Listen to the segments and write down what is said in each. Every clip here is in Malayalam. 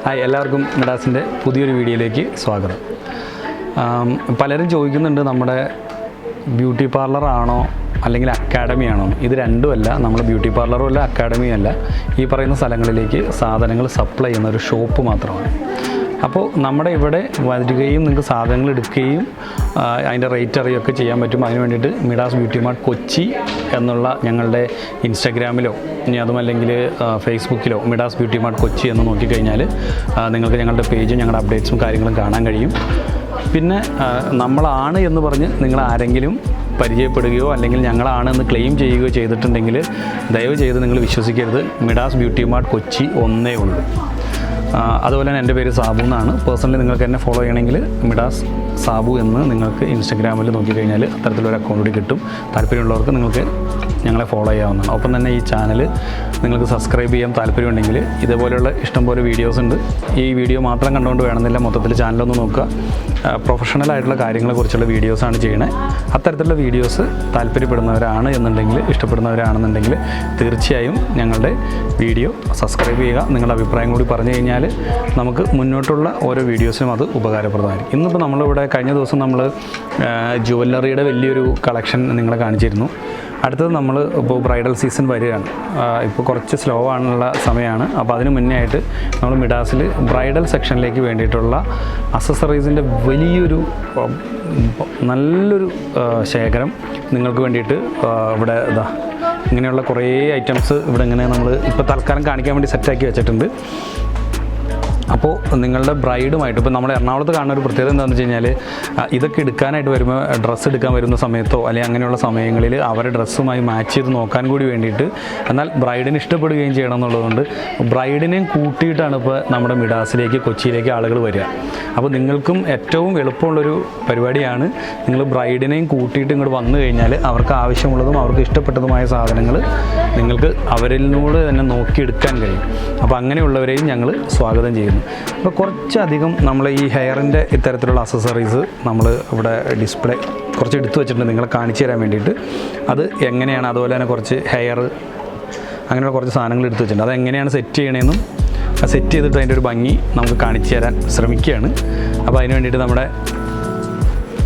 ഹായ്, എല്ലാവർക്കും മിഡാസിൻ്റെ പുതിയൊരു വീഡിയോയിലേക്ക് സ്വാഗതം. പലരും ചോദിക്കുന്നുണ്ട്, നമ്മുടെ ബ്യൂട്ടി പാർലറാണോ അല്ലെങ്കിൽ അക്കാഡമിയാണോ? ഇത് രണ്ടുമല്ല. നമ്മൾ ബ്യൂട്ടി പാർലറും അല്ല, അക്കാഡമിയും അല്ല. ഈ പറയുന്ന സ്ഥലങ്ങളിലേക്ക് സാധനങ്ങൾ സപ്ലൈ ചെയ്യുന്ന ഒരു ഷോപ്പ് മാത്രമാണ്. അപ്പോൾ നമ്മുടെ ഇവിടെ വരികയും നിങ്ങൾക്ക് സാധനങ്ങൾ എടുക്കുകയും അതിൻ്റെ റേറ്റ് അറിയുകയൊക്കെ ചെയ്യാൻ പറ്റും. അതിന് വേണ്ടിയിട്ട് മിഡാസ് ബ്യൂട്ടി മാർട്ട് കൊച്ചി എന്നുള്ള ഞങ്ങളുടെ ഇൻസ്റ്റാഗ്രാമിലോ ഇനി അതുമല്ലെങ്കിൽ ഫേസ്ബുക്കിലോ മിഡാസ് ബ്യൂട്ടി മാർട്ട് കൊച്ചി എന്ന് നോക്കിക്കഴിഞ്ഞാൽ നിങ്ങൾക്ക് ഞങ്ങളുടെ പേജും ഞങ്ങളുടെ അപ്ഡേറ്റ്സും കാര്യങ്ങളും കാണാൻ കഴിയും. പിന്നെ നമ്മളാണ് എന്ന് പറഞ്ഞ് നിങ്ങൾ ആരെങ്കിലും പരിചയപ്പെടുകയോ അല്ലെങ്കിൽ ഞങ്ങളാണെന്ന് ക്ലെയിം ചെയ്യുകയോ ചെയ്തിട്ടുണ്ടെങ്കിൽ ദയവ് ചെയ്ത് നിങ്ങൾ വിശ്വസിക്കരുത്. മിഡാസ് ബ്യൂട്ടി മാർട്ട് കൊച്ചി ഒന്നേ ഉള്ളൂ. അതുപോലെ തന്നെ എൻ്റെ പേര് സാബു എന്നാണ്. പേഴ്സണലി നിങ്ങൾക്ക് എന്നെ ഫോളോ ചെയ്യണമെങ്കിൽ മിഡാസ് സാബു എന്ന് നിങ്ങൾക്ക് ഇൻസ്റ്റഗ്രാമിൽ നോക്കിക്കഴിഞ്ഞാൽ അത്തരത്തിലൊരു അക്കൗണ്ട് കൂടി കിട്ടും. താല്പര്യമുള്ളവർക്ക് നിങ്ങൾക്ക് ഞങ്ങളെ ഫോളോ ചെയ്യാവുന്നതാണ്. ഒപ്പം തന്നെ ഈ ചാനൽ നിങ്ങൾക്ക് സബ്സ്ക്രൈബ് ചെയ്യാൻ താല്പര്യമുണ്ടെങ്കിൽ ഇതേപോലെയുള്ള ഇഷ്ടംപോലെ വീഡിയോസ് ഉണ്ട്. ഈ വീഡിയോ മാത്രം കണ്ടുകൊണ്ട് വേണമെന്നില്ല, മൊത്തത്തിൽ ചാനലൊന്ന് നോക്കുക. പ്രൊഫഷണലായിട്ടുള്ള കാര്യങ്ങളെക്കുറിച്ചുള്ള വീഡിയോസാണ് ചെയ്യണത്. അത്തരത്തിലുള്ള വീഡിയോസ് താല്പര്യപ്പെടുന്നവരാണ് എന്നുണ്ടെങ്കിൽ, ഇഷ്ടപ്പെടുന്നവരാണെന്നുണ്ടെങ്കിൽ തീർച്ചയായും ഞങ്ങളുടെ വീഡിയോ സബ്സ്ക്രൈബ് ചെയ്യുക. നിങ്ങളുടെ അഭിപ്രായം കൂടി പറഞ്ഞു കഴിഞ്ഞാൽ നമുക്ക് മുന്നോട്ടുള്ള ഓരോ വീഡിയോസിനും അത് ഉപകാരപ്രദമായിരിക്കും. ഇന്നിപ്പോൾ നമ്മളിവിടെ കഴിഞ്ഞ ദിവസം നമ്മൾ ജുവല്ലറിയുടെ വലിയൊരു കളക്ഷൻ നിങ്ങളെ കാണിച്ചിരുന്നു. അടുത്തത് നമ്മൾ ഇപ്പോൾ ബ്രൈഡൽ സീസൺ വരികയാണ്. ഇപ്പോൾ കുറച്ച് സ്ലോ ആണുള്ള സമയമാണ്. അപ്പോൾ അതിന് മുന്നേ ആയിട്ട് നമ്മൾ മിഡാസിൽ ബ്രൈഡൽ സെക്ഷനിലേക്ക് വേണ്ടിയിട്ടുള്ള അക്സസറീസിൻ്റെ വലിയൊരു നല്ലൊരു ശേഖരം നിങ്ങൾക്ക് വേണ്ടിയിട്ട് ഇവിടെ ഇങ്ങനെയുള്ള കുറേ ഐറ്റംസ് ഇവിടെ ഇങ്ങനെ നമ്മൾ ഇപ്പോൾ തൽക്കാലം കാണിക്കാൻ വേണ്ടി സെറ്റാക്കി വെച്ചിട്ടുണ്ട്. അപ്പോൾ നിങ്ങളുടെ ബ്രൈഡുമായിട്ട് ഇപ്പോൾ നമ്മൾ എറണാകുളത്ത് കാണുന്ന ഒരു പ്രത്യേകത എന്താണെന്ന് വെച്ച് കഴിഞ്ഞാൽ, ഇതൊക്കെ എടുക്കാനായിട്ട് വരുമ്പോൾ ഡ്രസ്സ് എടുക്കാൻ വരുന്ന സമയത്തോ അല്ലെങ്കിൽ അങ്ങനെയുള്ള സമയങ്ങളിൽ അവരുടെ ഡ്രസ്സുമായി മാച്ച് ചെയ്ത് നോക്കാൻ കൂടി വേണ്ടിയിട്ട്, എന്നാൽ ബ്രൈഡിന് ഇഷ്ടപ്പെടുകയും ചെയ്യണം എന്നുള്ളതുകൊണ്ട് ബ്രൈഡിനെയും കൂട്ടിയിട്ടാണ് ഇപ്പോൾ നമ്മുടെ മിഡാസിലേക്ക് കൊച്ചിയിലേക്ക് ആളുകൾ വരിക. അപ്പോൾ നിങ്ങൾക്കും ഏറ്റവും എളുപ്പമുള്ളൊരു പരിപാടിയാണ്. നിങ്ങൾ ബ്രൈഡിനെയും കൂട്ടിയിട്ട് ഇങ്ങോട്ട് വന്നു കഴിഞ്ഞാൽ അവർക്ക് ആവശ്യമുള്ളതും അവർക്ക് ഇഷ്ടപ്പെട്ടതുമായ സാധനങ്ങൾ നിങ്ങൾക്ക് അവരിലൂടെ തന്നെ നോക്കിയെടുക്കാൻ കഴിയും. അപ്പോൾ അങ്ങനെയുള്ളവരെയും ഞങ്ങൾ സ്വാഗതം ചെയ്യുന്നു. അപ്പോൾ കുറച്ചധികം നമ്മൾ ഈ ഹെയറിൻ്റെ ഇത്തരത്തിലുള്ള അക്സസറീസ് നമ്മൾ ഇവിടെ ഡിസ്പ്ലേ കുറച്ച് എടുത്തു വെച്ചിട്ടുണ്ട് നിങ്ങളെ കാണിച്ചു തരാൻ വേണ്ടിയിട്ട്. അത് എങ്ങനെയാണ്, അതുപോലെ തന്നെ കുറച്ച് ഹെയർ അങ്ങനെയുള്ള കുറച്ച് സാധനങ്ങൾ എടുത്തു വെച്ചിട്ടുണ്ട്. അതെങ്ങനെയാണ് സെറ്റ് ചെയ്യണമെന്നും സെറ്റ് ചെയ്തിട്ട് അതിൻ്റെ ഒരു ഭംഗി നമുക്ക് കാണിച്ചു തരാൻ ശ്രമിക്കുകയാണ്. അപ്പോൾ അതിന് വേണ്ടിയിട്ട് നമ്മുടെ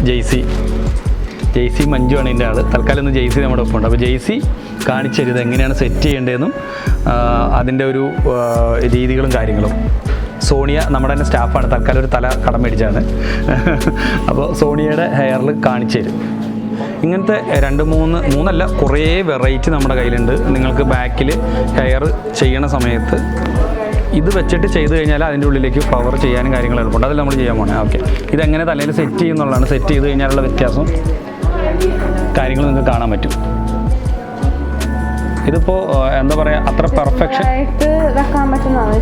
ജെയ്സി മഞ്ജുവാണ് ഇതിൻ്റെ ആൾ. തൽക്കാലം ഒന്ന് ജെയ്സി നമ്മുടെ ഒപ്പം ഉണ്ട്. അപ്പോൾ ജെയ്സി കാണിച്ചു തരും എങ്ങനെയാണ് സെറ്റ് ചെയ്യേണ്ടതെന്നും അതിൻ്റെ ഒരു രീതികളും കാര്യങ്ങളും. സോണിയ നമ്മുടെ തന്നെ സ്റ്റാഫാണ്, തൽക്കാലം ഒരു തല കടം മേടിച്ചാണ്. അപ്പോൾ സോണിയയുടെ ഹെയറിൽ കാണിച്ചു തരും. ഇങ്ങനത്തെ മൂന്നല്ല കുറേ വെറൈറ്റി നമ്മുടെ കയ്യിലുണ്ട്. നിങ്ങൾക്ക് ബാക്കിൽ ഹെയർ ചെയ്യണ സമയത്ത് ഇത് വെച്ചിട്ട് ചെയ്ത് കഴിഞ്ഞാൽ അതിൻ്റെ ഉള്ളിലേക്ക് ഫ്ലവർ ചെയ്യാനും കാര്യങ്ങൾ എളുപ്പമുണ്ട്. അതിൽ നമ്മൾ ചെയ്യാൻ പോകണേ. ഓക്കെ, ഇതെങ്ങനെ തലയിൽ സെറ്റ് ചെയ്യുന്നുള്ളതാണ്. സെറ്റ് ചെയ്ത് കഴിഞ്ഞാലുള്ള വ്യത്യാസം കാര്യങ്ങൾ നിങ്ങൾക്ക് കാണാൻ പറ്റും. ഇതിപ്പോൾ എന്താ പറയുക, അത്ര പെർഫെക്ഷൻ വെക്കാൻ പറ്റുന്നതാണ്.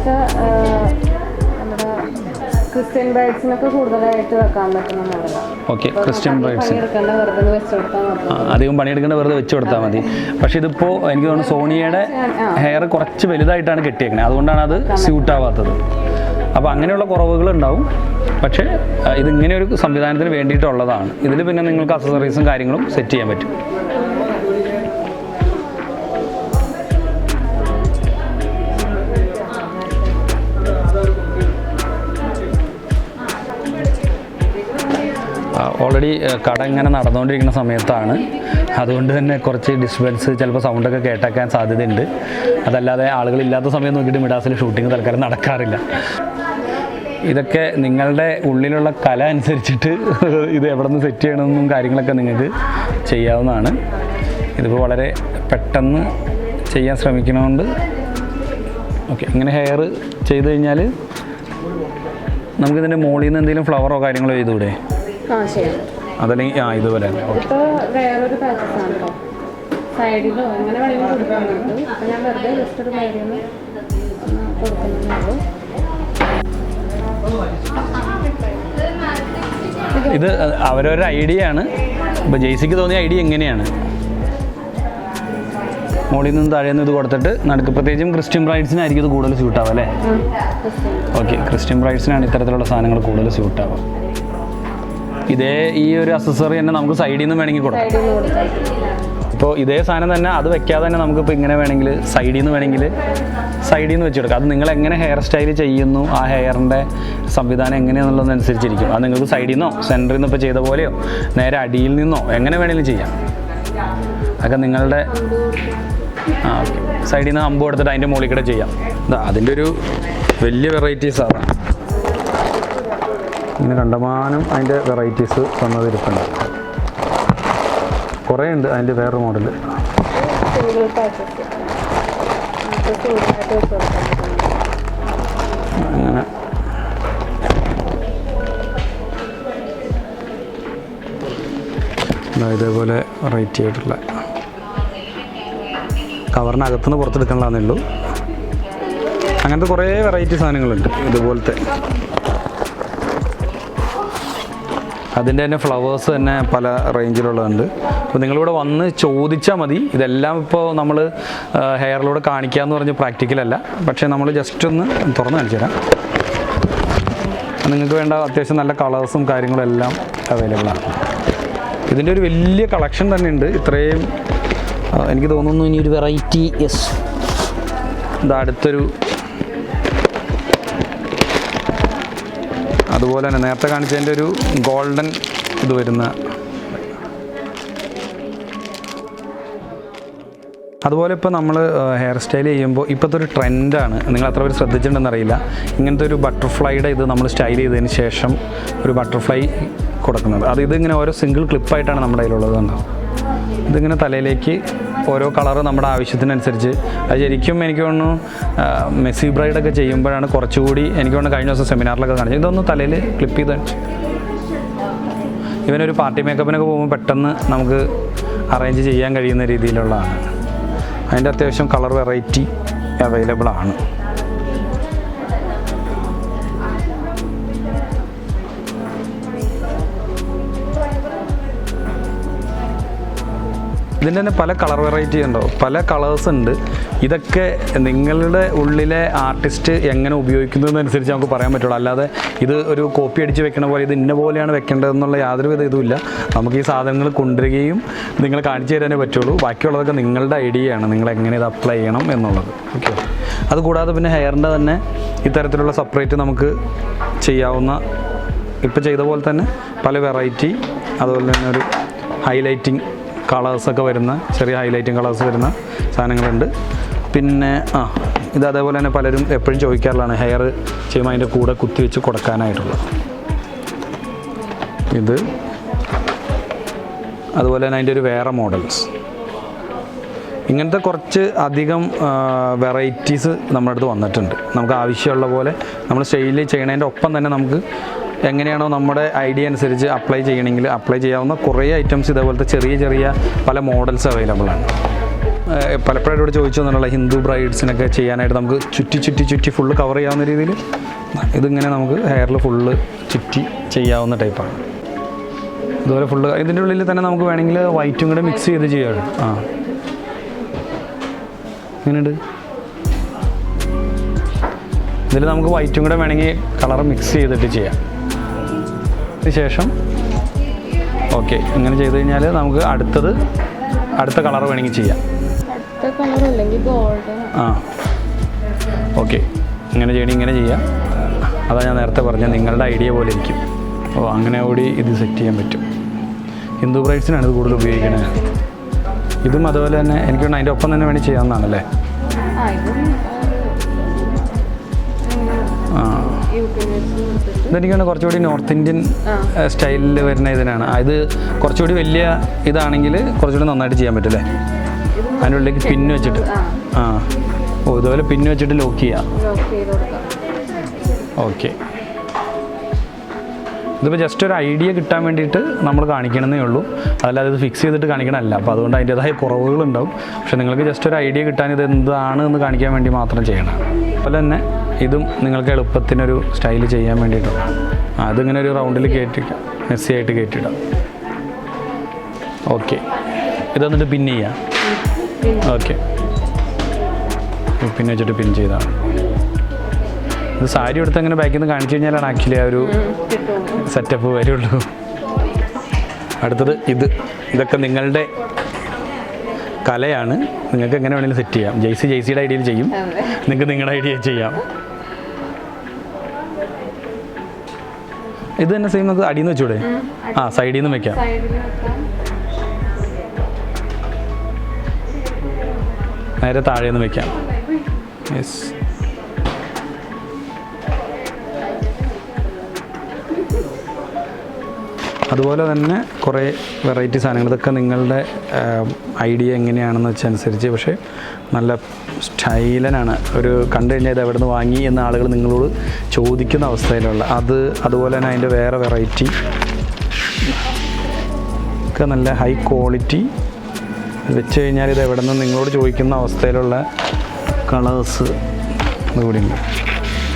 ക്രിസ്ത്യൻ ബ്രൈഡ്സിനൊക്കെ കൂടുതലായിട്ട് വെക്കാൻ പറ്റുന്ന മോഡലാണ്. ഓക്കെ, ക്രിസ്ത്യൻ ബ്രൈഡ്സ് അധികം പണിയെടുക്കേണ്ട വെറുതെ വെച്ച് കൊടുത്താൽ മതി. പക്ഷേ ഇതിപ്പോൾ എനിക്ക് തോന്നുന്നു സോണിയയുടെ ഹെയർ കുറച്ച് വലുതായിട്ടാണ് കെട്ടിയേക്കണേ, അതുകൊണ്ടാണ് അത് സ്യൂട്ട് ആവാത്തത്. അപ്പോൾ അങ്ങനെയുള്ള കുറവുകളുണ്ടാവും. പക്ഷേ ഇതിങ്ങനെ ഒരു സംവിധാനത്തിന് വേണ്ടിയിട്ടുള്ളതാണ്. ഇതിൽ പിന്നെ നിങ്ങൾക്ക് അക്സസറീസും കാര്യങ്ങളും സെറ്റ് ചെയ്യാൻ പറ്റും. ഓൾറെഡി കട ഇങ്ങനെ നടന്നുകൊണ്ടിരിക്കുന്ന സമയത്താണ്. അതുകൊണ്ട് തന്നെ കുറച്ച് ഡിസ്റ്റർബൻസ്, ചിലപ്പോൾ സൗണ്ടൊക്കെ കേട്ടാക്കാൻ സാധ്യതയുണ്ട്. അതല്ലാതെ ആളുകളില്ലാത്ത സമയം നോക്കിയിട്ട് മിഡാസിൽ ഷൂട്ടിങ് തൽക്കാലം നടക്കാറില്ല. ഇതൊക്കെ നിങ്ങളുടെ ഉള്ളിലുള്ള കല അനുസരിച്ചിട്ട് ഇത് എവിടെ നിന്ന് സെറ്റ് ചെയ്യണമെന്നും കാര്യങ്ങളൊക്കെ നിങ്ങൾക്ക് ചെയ്യാവുന്നതാണ്. ഇതിപ്പോൾ വളരെ പെട്ടെന്ന് ചെയ്യാൻ ശ്രമിക്കണതുകൊണ്ട് ഓക്കെ. ഇങ്ങനെ ഹെയർ ചെയ്ത് കഴിഞ്ഞാൽ നമുക്കിതിൻ്റെ മുകളിൽ നിന്ന് എന്തെങ്കിലും ഫ്ലവറോ കാര്യങ്ങളോ ചെയ്തുകൂടെ? അതല്ലെങ്കിൽ ഇതുപോലെ വേറൊരു പാക്കസാണ് സൈഡിലോ എങ്ങനെ വേണമെങ്കിലും കൊടുക്കാൻ പറ്റും. അപ്പം ഞാൻ വെറുതെ ജസ്റ്റ് ഒരു കാര്യങ്ങൾ കൊടുക്കുന്നുള്ളൂ. ഇത് അവരവരുടെ ഐഡിയ ആണ്. ഇപ്പോൾ ജെയ്സിക്ക് തോന്നിയ ഐഡിയ എങ്ങനെയാണ്, മുകളിൽ നിന്ന് താഴെ നിന്ന് ഇത് കൊടുത്തിട്ട് നടുക്ക്, പ്രത്യേകിച്ചും ക്രിസ്ത്യൻ ബ്രൈഡ്സിനായിരിക്കും ഇത് കൂടുതൽ സ്യൂട്ടാവുക അല്ലേ? ഓക്കെ, ക്രിസ്ത്യൻ ബ്രൈഡ്സിനാണ് ഇത്തരത്തിലുള്ള സാധനങ്ങൾ കൂടുതൽ സ്യൂട്ടാവുക. ഇതേ ഈ ഒരു അക്സസറി തന്നെ നമുക്ക് സൈഡിൽ നിന്ന് വേണമെങ്കിൽ കൊടുക്കാം. ഇപ്പോൾ ഇതേ സാധനം തന്നെ അത് വെക്കാതെ തന്നെ നമുക്കിപ്പോൾ ഇങ്ങനെ വേണമെങ്കിൽ സൈഡിൽ നിന്ന് വെച്ചെടുക്കാം. അത് നിങ്ങൾ എങ്ങനെ ഹെയർ സ്റ്റൈൽ ചെയ്യുന്നു, ആ ഹെയറിൻ്റെ സംവിധാനം എങ്ങനെയാണെന്നുള്ളതനുസരിച്ചിരിക്കും. അത് നിങ്ങൾക്ക് സൈഡിൽ നിന്നോ സെൻറ്ററിൽ നിന്ന് ഇപ്പോൾ ചെയ്ത പോലെയോ നേരെ അടിയിൽ നിന്നോ എങ്ങനെ വേണമെങ്കിലും ചെയ്യാം. അതൊക്കെ നിങ്ങളുടെ ഓക്കെ. സൈഡിൽ നിന്ന് അമ്പ് കൊടുത്തിട്ട് അതിൻ്റെ മുകളിൽ കൂടെ ചെയ്യാം. അതിൻ്റെ ഒരു വലിയ വെറൈറ്റീസാണ്. ഇങ്ങനെ കണ്ടമാനം അതിൻ്റെ വെറൈറ്റീസ് വന്നതിരിപ്പുണ്ട്. കുറേ ഉണ്ട് അതിൻ്റെ വേറൊരു മോഡൽ. അങ്ങനെ ഇതേപോലെ വെറൈറ്റി ആയിട്ടുള്ള കവറിനകത്തുനിന്ന് പുറത്തെടുക്കണമെന്നേ ഉള്ളൂ. അങ്ങനത്തെ കുറേ വെറൈറ്റി സാധനങ്ങളുണ്ട് ഇതുപോലത്തെ. അതിൻ്റെ തന്നെ ഫ്ലവേഴ്സ് തന്നെ പല റേഞ്ചിലുള്ളതുണ്ട്. അപ്പോൾ നിങ്ങളിവിടെ വന്ന് ചോദിച്ചാൽ മതി. ഇതെല്ലാം ഇപ്പോൾ നമ്മൾ ഹെയറിലൂടെ കാണിക്കാമെന്ന് പറഞ്ഞ് പ്രാക്ടിക്കലല്ല, പക്ഷേ നമ്മൾ ജസ്റ്റ് ഒന്ന് തുറന്ന് കാണിച്ചു തരാം. നിങ്ങൾക്ക് വേണ്ട അത്യാവശ്യം നല്ല കളേഴ്സും കാര്യങ്ങളും എല്ലാം അവൈലബിളാണ്. ഇതിൻ്റെ ഒരു വലിയ കളക്ഷൻ തന്നെ ഉണ്ട്. ഇത്രയും എനിക്ക് തോന്നുന്നു ഇനി ഒരു വെറൈറ്റി അടുത്തൊരു അതുപോലെ തന്നെ നേരത്തെ കാണിച്ചതിൻ്റെ ഒരു ഗോൾഡൻ ഇത് വരുന്ന, അതുപോലെ ഇപ്പോൾ നമ്മൾ ഹെയർ സ്റ്റൈൽ ചെയ്യുമ്പോൾ ഇപ്പോഴത്തെ ഒരു ട്രെൻഡാണ്, നിങ്ങൾ എത്ര പേര് ശ്രദ്ധിച്ചിട്ടുണ്ടെന്ന് അറിയില്ല. ഇങ്ങനത്തെ ഒരു ബട്ടർഫ്ലൈയുടെ ഇത് നമ്മൾ സ്റ്റൈൽ ചെയ്തതിന് ശേഷം ഒരു ബട്ടർഫ്ലൈ കൊടുക്കുന്നത്. ഇതിങ്ങനെ ഓരോ സിംഗിൾ ക്ലിപ്പായിട്ടാണ് നമ്മുടെ കയ്യിലുള്ളത്. ഉണ്ടാവും ഇതിങ്ങനെ തലയിലേക്ക് ഓരോ കളറ് നമ്മുടെ ആവശ്യത്തിനനുസരിച്ച്. അത് ശരിക്കും എനിക്ക് തോന്നുന്നു മെസ്സി ബ്രൈഡൊക്കെ ചെയ്യുമ്പോഴാണ് കുറച്ചുകൂടി എനിക്ക് തോന്നുന്നു. കഴിഞ്ഞ ദിവസം സെമിനാറിലൊക്കെ കാണിച്ചു ഇതൊന്ന് തലയിൽ ക്ലിപ്പ് ചെയ്ത് ഇവനൊരു പാർട്ടി മേക്കപ്പിനൊക്കെ പോകുമ്പോൾ പെട്ടെന്ന് നമുക്ക് അറേഞ്ച് ചെയ്യാൻ കഴിയുന്ന രീതിയിലുള്ളതാണ്. അതിൻ്റെ അത്യാവശ്യം കളർ വെറൈറ്റി അവൈലബിൾ ആണ്. ഇതിൻ്റെ തന്നെ പല കളർ വെറൈറ്റി ഉണ്ടോ, പല കളേഴ്സ് ഉണ്ട്. ഇതൊക്കെ നിങ്ങളുടെ ഉള്ളിലെ ആർട്ടിസ്റ്റ് എങ്ങനെ ഉപയോഗിക്കുന്നതെന്നനുസരിച്ച് നമുക്ക് പറയാൻ പറ്റുള്ളൂ. അല്ലാതെ ഇത് ഒരു കോപ്പി അടിച്ച് വെക്കണ പോലെ ഇത് ഇന്ന പോലെയാണ് വെക്കേണ്ടതെന്നുള്ള യാതൊരുവിധ ഇതുമില്ല. നമുക്ക് ഈ സാധനങ്ങൾ കൊണ്ടുവരികയും നിങ്ങൾ കാണിച്ചു തരാനേ പറ്റുള്ളൂ. ബാക്കിയുള്ളതൊക്കെ നിങ്ങളുടെ ഐഡിയയാണ്, നിങ്ങൾ എങ്ങനെ ഇത് അപ്ലൈ ചെയ്യണം എന്നുള്ളത്. ഓക്കെ. അതുകൂടാതെ പിന്നെ ഹെയറിൻ്റെ തന്നെ ഇത്തരത്തിലുള്ള സെപ്പറേറ്റ് നമുക്ക് ചെയ്യാവുന്ന, ഇപ്പോൾ ചെയ്ത പോലെ തന്നെ പല വെറൈറ്റി, അതുപോലെ തന്നെ ഒരു ഹൈലൈറ്റിങ് കളേഴ്സൊക്കെ വരുന്ന, ചെറിയ ഹൈലൈറ്റിങ് കളേഴ്സ് വരുന്ന സാധനങ്ങളുണ്ട്. പിന്നെ ഇത് അതേപോലെ തന്നെ പലരും എപ്പോഴും ചോദിക്കാറുള്ളതാണ് ഹെയർ ചെയ്യുമ്പോൾ അതിൻ്റെ കൂടെ കുത്തി വെച്ച് കൊടുക്കാനായിട്ടുള്ള ഇത്. അതുപോലെ തന്നെ അതിൻ്റെ ഒരു വേറെ മോഡൽസ്. ഇങ്ങനത്തെ കുറച്ച് അധികം വെറൈറ്റീസ് നമ്മുടെ അടുത്ത് വന്നിട്ടുണ്ട്. നമുക്ക് ആവശ്യമുള്ള പോലെ നമ്മൾ സ്റ്റൈലിൽ ചെയ്യണതിൻ്റെ ഒപ്പം തന്നെ നമുക്ക് എങ്ങനെയാണോ നമ്മുടെ ഐഡിയ അനുസരിച്ച് അപ്ലൈ ചെയ്യണമെങ്കിൽ അപ്ലൈ ചെയ്യാവുന്ന കുറേ ഐറ്റംസ് ഇതേപോലത്തെ ചെറിയ ചെറിയ പല മോഡൽസ് അവൈലബിൾ ആണ്. പലപ്പോഴും ഇവിടെ ചോദിച്ചു തന്നുള്ള ഹിന്ദു ബ്രൈഡ്സിനൊക്കെ ചെയ്യാനായിട്ട് നമുക്ക് ചുറ്റി ഫുള്ള് കവർ ചെയ്യാവുന്ന രീതിയിൽ ഇതിങ്ങനെ നമുക്ക് ഹെയറിൽ ഫുള്ള് ചുറ്റി ചെയ്യാവുന്ന ടൈപ്പാണ്. ഇതുപോലെ ഫുള്ള് ഇതിൻ്റെ ഉള്ളിൽ തന്നെ നമുക്ക് വേണമെങ്കിൽ വൈറ്റും കൂടെ മിക്സ് ചെയ്ത് ചെയ്യാറ്. ഇങ്ങനെയുണ്ട്. ഇതിൽ നമുക്ക് വൈറ്റും കൂടെ വേണമെങ്കിൽ കളർ മിക്സ് ചെയ്തിട്ട് ചെയ്യാം. ശേഷം ഓക്കെ, ഇങ്ങനെ ചെയ്ത് കഴിഞ്ഞാൽ നമുക്ക് അടുത്ത കളർ വേണമെങ്കിൽ ചെയ്യാം. ഓക്കെ, ഇങ്ങനെ ചെയ്യണമെങ്കിൽ ഇങ്ങനെ ചെയ്യാം. അതാണ് ഞാൻ നേരത്തെ പറഞ്ഞത്, നിങ്ങളുടെ ഐഡിയ പോലെ ഇരിക്കും. അങ്ങനെ കൂടി ഇത് സെറ്റ് ചെയ്യാൻ പറ്റും. ഹിന്ദു ബ്രൈഡ്സിനാണ് ഇത് കൂടുതൽ ഉപയോഗിക്കുന്നത്. ഇതും അതുപോലെ തന്നെ എനിക്ക് അതിൻ്റെ ഒപ്പം തന്നെ വേണ്ടി ചെയ്യാവുന്നതാണല്ലേ. ഇതെനിക്കാണ് കുറച്ചുകൂടി നോർത്ത് ഇന്ത്യൻ സ്റ്റൈലിൽ വരുന്ന ഇതിനാണ്. ഇത് കുറച്ചുകൂടി വലിയ ഇതാണെങ്കിൽ കുറച്ചുകൂടി നന്നായിട്ട് ചെയ്യാൻ പറ്റുമല്ലേ. അതിൻ്റെ ഉള്ളിലേക്ക് പിന്ന് വെച്ചിട്ട് ഇതുപോലെ പിന്ന് വെച്ചിട്ട് ലോക്ക് ചെയ്യാം. ഓക്കെ. ഇതിപ്പോൾ ജസ്റ്റ് ഒരു ഐഡിയ കിട്ടാൻ വേണ്ടിയിട്ട് നമ്മൾ കാണിക്കണമെന്നേ ഉള്ളൂ, അതല്ലാതെ ഇത് ഫിക്സ് ചെയ്തിട്ട് കാണിക്കണമല്ല. അപ്പോൾ അതുകൊണ്ട് അതിൻ്റേതായ കുറവുകളുണ്ടാവും. പക്ഷേ നിങ്ങൾക്ക് ജസ്റ്റ് ഒരു ഐഡിയ കിട്ടാൻ ഇത് എന്താണ് എന്ന് കാണിക്കാൻ വേണ്ടി മാത്രം ചെയ്യണം. അതുപോലെ തന്നെ ഇതും നിങ്ങൾക്ക് എളുപ്പത്തിനൊരു സ്റ്റൈൽ ചെയ്യാൻ വേണ്ടിയിട്ടാണ്. അതിങ്ങനെ ഒരു റൗണ്ടിൽ കയറ്റിക്കാം, മെസ്സി ആയിട്ട് കയറ്റിയിടാം. ഓക്കെ, ഇതെന്നിട്ട് പിൻ ചെയ്യാം. ഓക്കെ, പിന്നെ വെച്ചിട്ട് പിൻ ചെയ്താണ്. ഇത് സാരി എടുത്ത് അങ്ങനെ ബാക്കിൽ നിന്ന് കാണിച്ചു കഴിഞ്ഞാലാണ് ആക്ച്വലി ആ ഒരു സെറ്റപ്പ് വരുള്ളൂ. അടുത്തത് ഇതൊക്കെ നിങ്ങളുടെ കലയാണ്. നിങ്ങൾക്ക് എങ്ങനെ വേണമെങ്കിലും സെറ്റ് ചെയ്യാം. ജെയ്സിയുടെ ഐഡിയയിൽ ചെയ്യും, നിങ്ങൾക്ക് നിങ്ങളുടെ ഐഡിയ ചെയ്യാം. ഇത് തന്നെ സെയിം നമുക്ക് അടിയിൽ നിന്ന് വെച്ചൂടെ? സൈഡിൽ നിന്ന് വെക്കാം. നേരെ താഴെ നിന്ന് വെക്കാം. യെസ്. അതുപോലെ തന്നെ കുറേ വെറൈറ്റി സാധനങ്ങൾ, ഇതൊക്കെ നിങ്ങളുടെ ഐഡിയ എങ്ങനെയാണെന്ന് വെച്ചനുസരിച്ച്. പക്ഷേ നല്ല സ്റ്റൈലനാണ്. ഒരു കണ്ടു കഴിഞ്ഞാൽ ഇത് എവിടെ നിന്ന് വാങ്ങി എന്ന ആളുകൾ നിങ്ങളോട് ചോദിക്കുന്ന അവസ്ഥയിലുള്ള അതുപോലെ തന്നെ അതിൻ്റെ വേറെ വെറൈറ്റി ഒക്കെ നല്ല ഹൈ ക്വാളിറ്റി വെച്ച് കഴിഞ്ഞാൽ ഇത് എവിടെ നിന്ന് നിങ്ങളോട് ചോദിക്കുന്ന അവസ്ഥയിലുള്ള കളേഴ്സ് അതുകൂടിയുണ്ട്.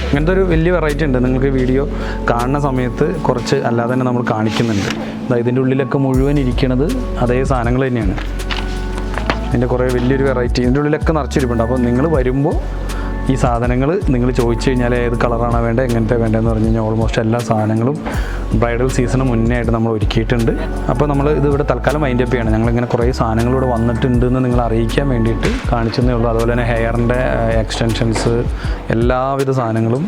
ഇങ്ങനത്തെ ഒരു വലിയ വെറൈറ്റി ഉണ്ട്. നിങ്ങൾക്ക് വീഡിയോ കാണുന്ന സമയത്ത് കുറച്ച് അല്ലാതെ തന്നെ നമ്മൾ കാണിക്കുന്നുണ്ട്. ഇതിൻ്റെ ഉള്ളിലൊക്കെ മുഴുവൻ ഇരിക്കുന്നത് അതേ സാധനങ്ങൾ തന്നെയാണ്. ഇതിൻ്റെ കുറേ വലിയൊരു വെറൈറ്റി ഇതിൻ്റെ ഉള്ളിലൊക്കെ നിറച്ചിരിപ്പുണ്ട്. അപ്പോൾ നിങ്ങൾ വരുമ്പോൾ ഈ സാധനങ്ങൾ നിങ്ങൾ ചോദിച്ചു കഴിഞ്ഞാൽ ഏത് കളറാണ് വേണ്ടത്, എങ്ങനത്തെ വേണ്ടതെന്ന് പറഞ്ഞു കഴിഞ്ഞാൽ ഓൾമോസ്റ്റ് എല്ലാ സാധനങ്ങളും ബ്രൈഡൽ സീസണ് മുന്നേ ആയിട്ട് നമ്മൾ ഒരുക്കിയിട്ടുണ്ട്. അപ്പോൾ നമ്മൾ ഇതിവിടെ തൽക്കാലം മൈൻഡ് അപ്പ് ചെയ്യണം. ഞങ്ങളിങ്ങനെ കുറേ സാധനങ്ങൾ ഇവിടെ വന്നിട്ടുണ്ടെന്ന് നിങ്ങൾ അറിയിക്കാൻ വേണ്ടിയിട്ട് കാണിച്ചതേ ഉള്ളൂ. അതുപോലെ തന്നെ ഹെയറിൻ്റെ എക്സ്റ്റൻഷൻസ്, എല്ലാവിധ സാധനങ്ങളും,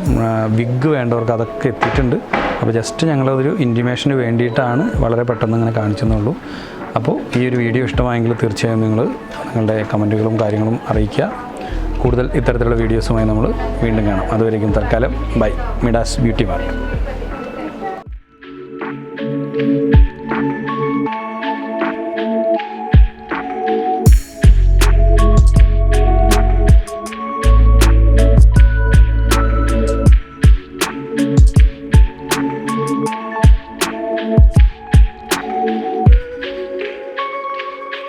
വിഗ് വേണ്ടവർക്ക് അതൊക്കെ എത്തിയിട്ടുണ്ട്. അപ്പോൾ ജസ്റ്റ് ഞങ്ങളതൊരു ഇൻറ്റിമേഷന് വേണ്ടിയിട്ടാണ് വളരെ പെട്ടെന്ന് ഇങ്ങനെ കാണിച്ചതേ ഉള്ളൂ. അപ്പോൾ ഈ ഒരു വീഡിയോ ഇഷ്ടമായെങ്കിൽ തീർച്ചയായും നിങ്ങളുടെ കമൻറ്റുകളും കാര്യങ്ങളും അറിയിക്കുക. കൂടുതൽ ഇത്തരത്തിലുള്ള വീഡിയോസുമായി നമ്മൾ വീണ്ടും കാണാം. അതുവരേക്കും തൽക്കാലം ബൈ. Midas beauty mart.